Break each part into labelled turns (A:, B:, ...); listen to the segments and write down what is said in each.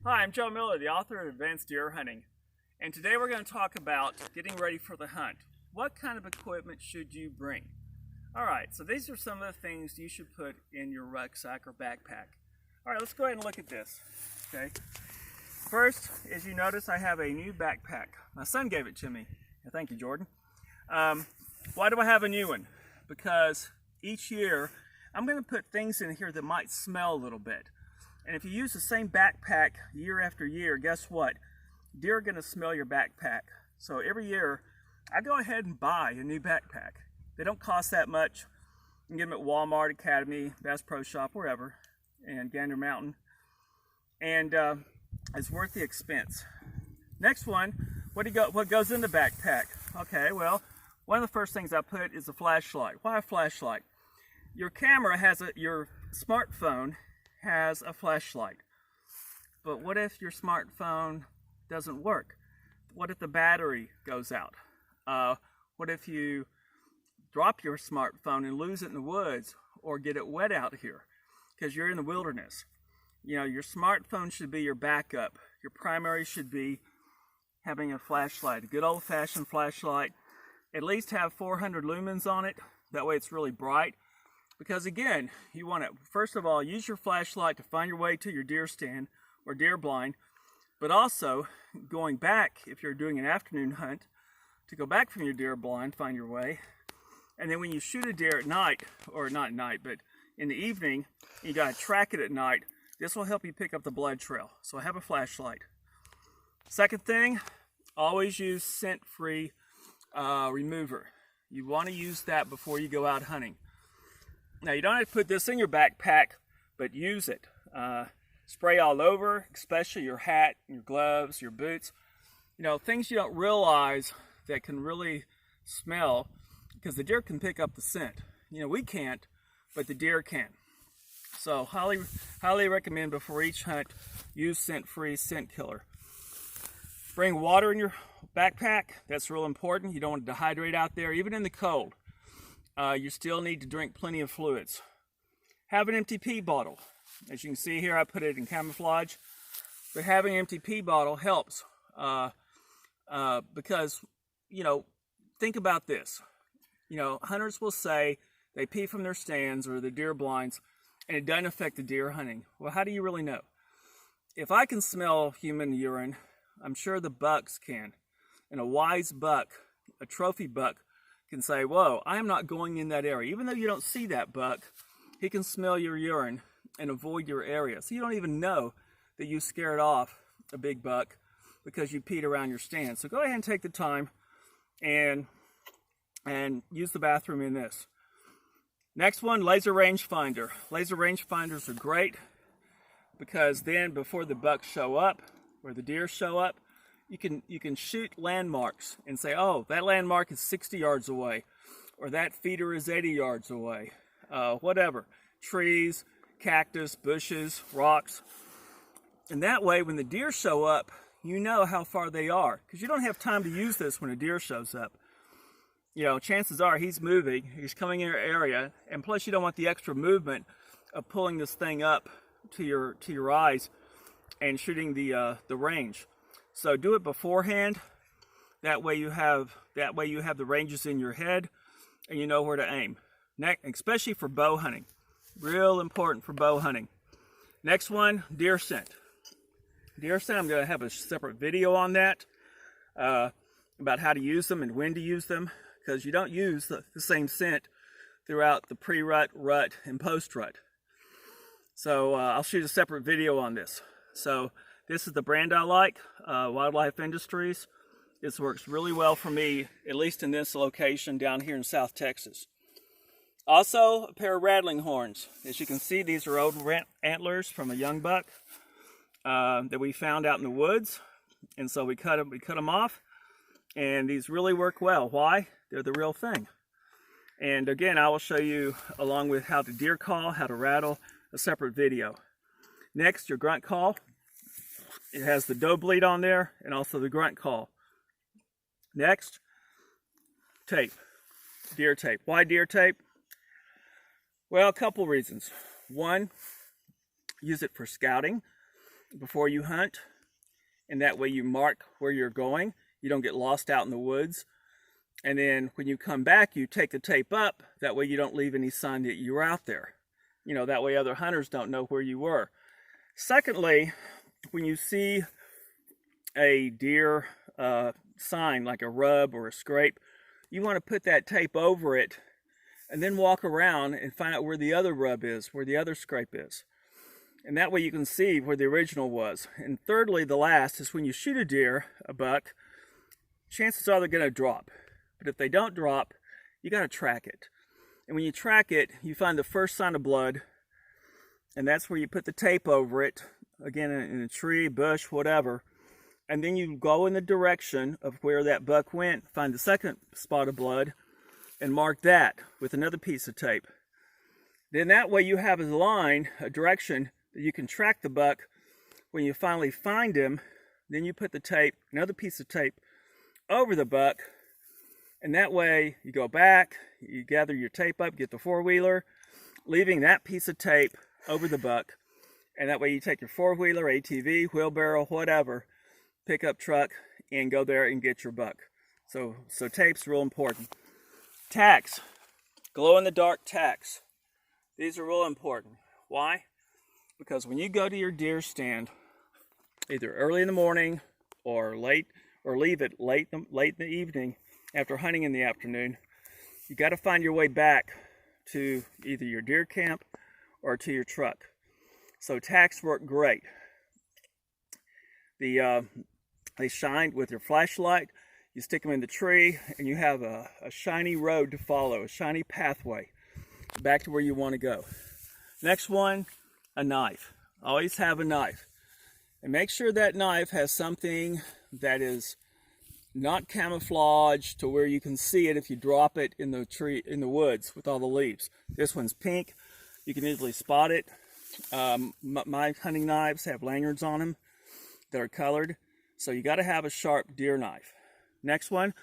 A: Hi, I'm Joe Miller, the author of Advanced Deer Hunting, and today we're going to talk about getting ready for the hunt. What kind of equipment should you bring? Alright, so these are some of the things you should put in your rucksack or backpack. Alright, let's go ahead and look at this. Okay. First, as you notice, I have a new backpack. My son gave it to me. Thank you, Jordan. Why do I have a new one? Because each year I'm going to put things in here that might smell a little bit. And if you use the same backpack year after year, guess what? Deer are going to smell your backpack. So every year, I go ahead and buy a new backpack. They don't cost that much. You can get them at Walmart, Academy, Bass Pro Shop, wherever, and Gander Mountain. And it's worth the expense. Next one, what goes in the backpack? Okay, well, one of the first things I put is a flashlight. Why a flashlight? Your camera your smartphone has a flashlight. But what if your smartphone doesn't work? What if the battery goes out? What if you drop your smartphone and lose it in the woods or get it wet out here because you're in the wilderness? You know, your smartphone should be your backup. Your primary should be having a flashlight, a good old-fashioned flashlight. At least have 400 lumens on it. That way it's really bright. Because again, you want to, first of all, use your flashlight to find your way to your deer stand or deer blind, but also going back, if you're doing an afternoon hunt, to go back from your deer blind, find your way, and then when you shoot a deer at night, or not at night, but in the evening, you got to track it at night, this will help you pick up the blood trail. So have a flashlight. Second thing, always use scent-free remover. You want to use that before you go out hunting. Now, you don't have to put this in your backpack, but use it. Spray all over, especially your hat, your gloves, your boots. You know, things you don't realize that can really smell, because the deer can pick up the scent. You know, we can't, but the deer can. So, highly recommend before each hunt, use scent-free scent killer. Bring water in your backpack. That's real important. You don't want to dehydrate out there, even in the cold. You still need to drink plenty of fluids. Have an empty pee bottle. As you can see here, I put it in camouflage. But having an empty pee bottle helps because, you know, think about this. You know, hunters will say they pee from their stands or their deer blinds, and it doesn't affect the deer hunting. Well, how do you really know? If I can smell human urine, I'm sure the bucks can. And a wise buck, a trophy buck, can say, whoa, I am not going in that area. Even though you don't see that buck, he can smell your urine and avoid your area. So you don't even know that you scared off a big buck because you peed around your stand. So go ahead and take the time and use the bathroom in this. Next one, laser rangefinder. Laser rangefinders are great because then before the bucks show up or the deer show up, you can shoot landmarks and say, oh, that landmark is 60 yards away, or that feeder is 80 yards away, whatever. Trees, cactus, bushes, rocks. And that way, when the deer show up, you know how far they are, because you don't have time to use this when a deer shows up. You know, chances are he's moving, he's coming in your area, and plus you don't want the extra movement of pulling this thing up to your eyes and shooting the range. So do it beforehand. That way you have the ranges in your head, and you know where to aim. Next, especially for bow hunting, real important for bow hunting. Next one, deer scent. Deer scent. I'm going to have a separate video on that about how to use them and when to use them, because you don't use the same scent throughout the pre-rut, rut, and post-rut. So I'll shoot a separate video on this. So this is the brand I like, Wildlife Industries. This works really well for me, at least in this location down here in South Texas. Also, a pair of rattling horns. As you can see, these are old antlers from a young buck that we found out in the woods. And so we cut them off, and these really work well. Why? They're the real thing. And again, I will show you, along with how to deer call, how to rattle, a separate video. Next, your grunt call. It has the doe bleed on there and also the grunt call. Next, tape, deer tape. Why deer tape? Well, a couple reasons. One, use it for scouting. before you hunt, and that way you mark where you're going. You don't get lost out in the woods. And then when you come back, you take the tape up. That way you don't leave any sign that you were out there. You know, that way other hunters don't know where you were. Secondly, when you see a deer sign like a rub or a scrape, you want to put that tape over it and then walk around and find out where the other rub is, where the other scrape is. And that way you can see where the original was. And thirdly, the last, is when you shoot a deer, a buck, chances are they're going to drop. But if they don't drop, you got to track it. And when you track it, you find the first sign of blood, and that's where you put the tape over it, again in a tree, bush, whatever. And then you go in the direction of where that buck went, find the second spot of blood, and mark that with another piece of tape. Then that way you have a line, a direction that you can track the buck. When you finally find him, then you put the tape, another piece of tape, over the buck, and that way you go back, you gather your tape up, get the four-wheeler, leaving that piece of tape over the buck, and that way you take your four-wheeler, ATV, wheelbarrow, whatever, pickup truck, and go there and get your buck. So tape's real important. Tacks, glow-in-the-dark tacks. These are real important. Why? Because when you go to your deer stand, either early in the morning or late, or leave it late in the evening after hunting in the afternoon, you got to find your way back to either your deer camp or to your truck. So tacks work great. They shine with your flashlight. You stick them in the tree, and you have a shiny road to follow, a shiny pathway back to where you want to go. Next one, a knife. Always have a knife. And make sure that knife has something that is not camouflaged to where you can see it if you drop it in the tree, in the woods with all the leaves. This one's pink. You can easily spot it. My hunting knives have lanyards on them that are colored. So you got to have a sharp deer knife. Next one,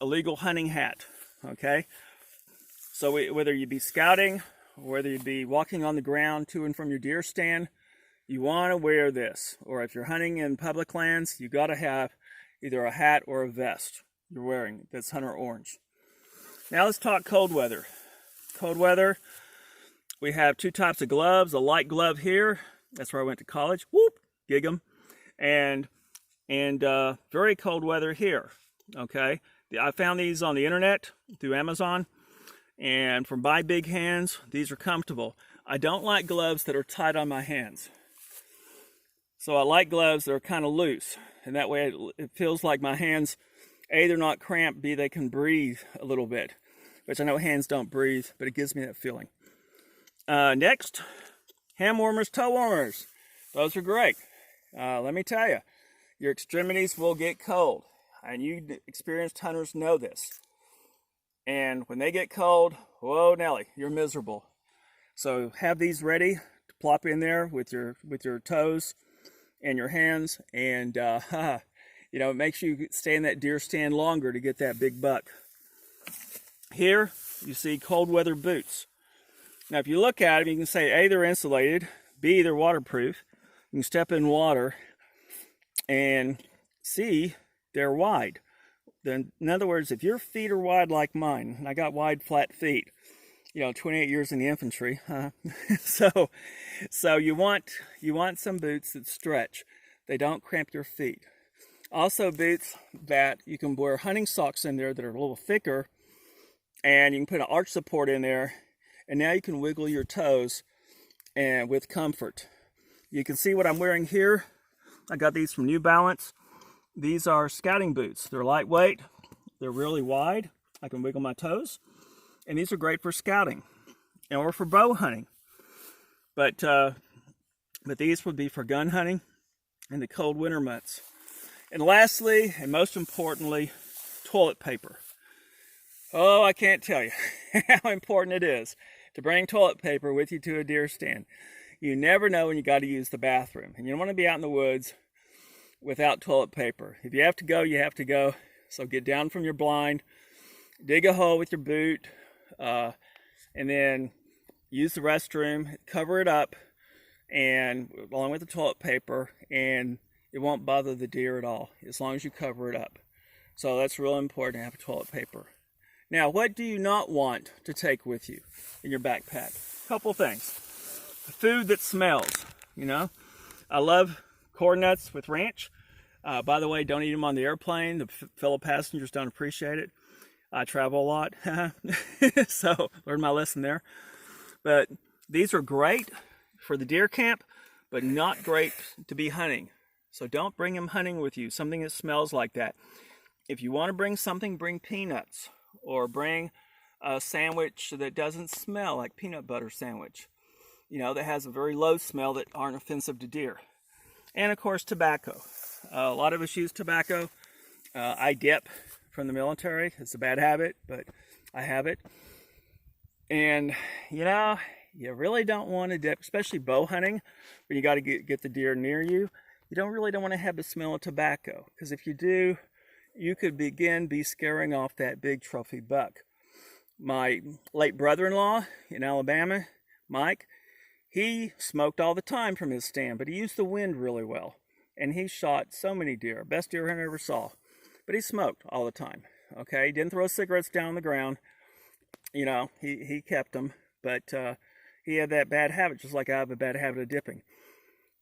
A: a legal hunting hat. Okay. So whether you be scouting, or whether you be walking on the ground to and from your deer stand, you want to wear this. Or if you're hunting in public lands, you got to have either a hat or a vest you're wearing that's hunter orange. Now let's talk cold weather. Cold weather, we have two types of gloves. A light glove here, that's where I went to college. Whoop, gig 'em. And very cold weather here. Okay, I found these on the internet through Amazon, and from My Big Hands, these are comfortable. I don't like gloves that are tight on my hands. So I like gloves that are kind of loose, and that way it feels like my hands, A, they're not cramped, B, they can breathe a little bit, which I know hands don't breathe, but it gives me that feeling. Next, hand warmers, toe warmers. Those are great. Let me tell you, your extremities will get cold, and you experienced hunters know this. And when they get cold, whoa, Nelly, you're miserable. So have these ready to plop in there with your toes and your hands, and you know, it makes you stay in that deer stand longer to get that big buck. Here you see cold weather boots. Now if you look at them, you can say A, they're insulated, B, they're waterproof. You can step in water, and C, they're wide. Then, in other words, if your feet are wide like mine, and I got wide flat feet, you know, 28 years in the infantry, so you want some boots that stretch. They don't cramp your feet. Also boots that you can wear hunting socks in there that are a little thicker, and you can put an arch support in there, and now you can wiggle your toes and with comfort. You can see what I'm wearing here. I got these from New Balance. These are scouting boots. They're lightweight, they're really wide. I can wiggle my toes. And these are great for scouting or for bow hunting. But these would be for gun hunting in the cold winter months. And lastly, and most importantly, toilet paper. Oh, I can't tell you how important it is to bring toilet paper with you to a deer stand. You never know when you got to use the bathroom. And you don't want to be out in the woods without toilet paper. If you have to go, you have to go. So get down from your blind, dig a hole with your boot, and then use the restroom, cover it up, and along with the toilet paper, and it won't bother the deer at all as long as you cover it up. So that's real important to have toilet paper. Now, what do you not want to take with you in your backpack? Couple things. Food that smells, you know. I love corn nuts with ranch. By the way, don't eat them on the airplane. The fellow passengers don't appreciate it. I travel a lot, so learned my lesson there. But these are great for the deer camp, but not great to be hunting. So don't bring them hunting with you, something that smells like that. If you want to bring something, bring peanuts, or bring a sandwich that doesn't smell like peanut butter sandwich. You know, that has a very low smell that aren't offensive to deer. And of course, tobacco. A lot of us use tobacco. I dip from the military. It's a bad habit, but I have it. And, you know, you really don't want to dip, especially bow hunting, when you got to get the deer near you. You don't want to have the smell of tobacco, because if you do, you could be scaring off that big trophy buck. My late brother-in-law in Alabama, Mike, he smoked all the time from his stand, but he used the wind really well. And he shot so many deer, best deer hunter I ever saw. But he smoked all the time, okay? He didn't throw cigarettes down on the ground. You know, he kept them, but he had that bad habit, just like I have a bad habit of dipping.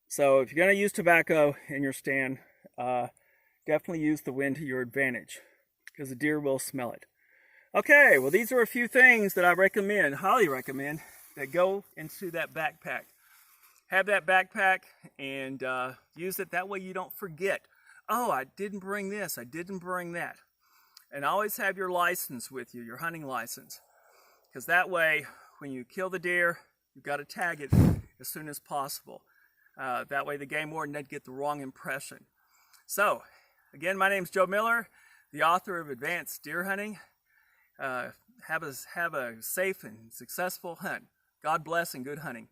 A: So if you're going to use tobacco in your stand, definitely use the wind to your advantage, because the deer will smell it. Okay, well, these are a few things that I recommend, highly recommend, that go into that backpack. Have that backpack and use it. That way you don't forget, oh, I didn't bring this, I didn't bring that. And always have your license with you, your hunting license. Because that way, when you kill the deer, you've got to tag it as soon as possible. That way the game warden doesn't get the wrong impression. So, again, my name's Joe Miller, the author of Advanced Deer Hunting. Have a safe and successful hunt. God bless and good hunting.